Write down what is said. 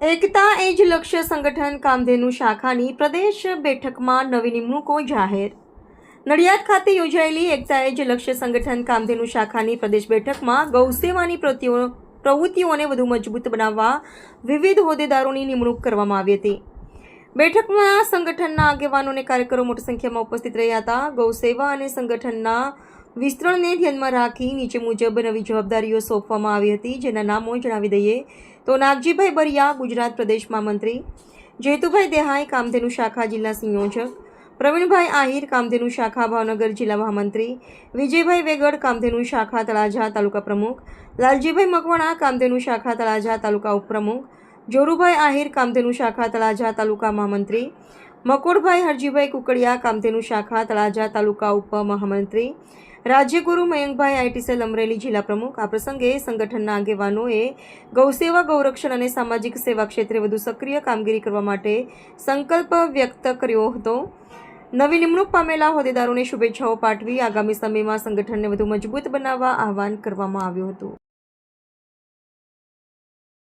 એકતા એ જ લક્ષ્ય સંગઠન કામધેનુ શાખાની પ્રદેશ બેઠકમાં નવી નિમણૂકો જાહેર. નડિયાદ ખાતે યોજાયેલી એકતા એ જ લક્ષ્ય સંગઠન કામધેનુ શાખાની પ્રદેશ બેઠકમાં ગૌસેવાની પ્રવૃત્તિઓને વધુ મજબૂત બનાવવા વિવિધ હોદ્દેદારોની નિમણૂક કરવામાં આવી હતી. બેઠકમાં સંગઠનના આગેવાનો અને કાર્યકરો મોટી સંખ્યામાં ઉપસ્થિત રહ્યા હતા. ગૌસેવા અને સંગઠનના વિસ્તરણને ધ્યાનમાં રાખી નીચે મુજબ નવી જવાબદારીઓ સોંપવામાં આવી હતી, જેના નામો જણાવી દઈએ તો નાગજીભાઈ બરિયા, ગુજરાત પ્રદેશ મહામંત્રી; જેતુભાઈ દેહાઈ, કામધેનુ શાખા જિલ્લા સંયોજક; પ્રવીણભાઈ આહિર, કામધેનુ શાખા ભાવનગર જિલ્લા મહામંત્રી; વિજયભાઈ વેગડ, કામધેનુ શાખા તળાજા તાલુકા પ્રમુખ; લાલજીભાઈ મકવાણા, કામધેનુ શાખા તળાજા તાલુકા ઉપપ્રમુખ; જોરુભાઈ આહિર, કામધેનુ શાખા તળાજા તાલુકા મહામંત્રી; મકોડભાઈ હરજીભાઈ કુકડિયા, કામધેનુ શાખા તળાજા તાલુકા ઉપમહામંત્રી; રાજ્યગુરુ મયંકભાઈ, આઈટી સેલ અમરેલી જિલ્લા પ્રમુખ. આ પ્રસંગે સંગઠનના આગેવાનોએ ગૌસેવા, ગૌરક્ષણ અને સામાજિક સેવા ક્ષેત્રે વધુ સક્રિય કામગીરી કરવા માટે સંકલ્પ વ્યક્ત કર્યો હતો. નવી નિમણૂક પામેલા હોદ્દેદારોને શુભેચ્છાઓ પાઠવી આગામી સમયમાં સંગઠનને વધુ મજબૂત બનાવવા આહવાન કરવામાં આવ્યું હતું.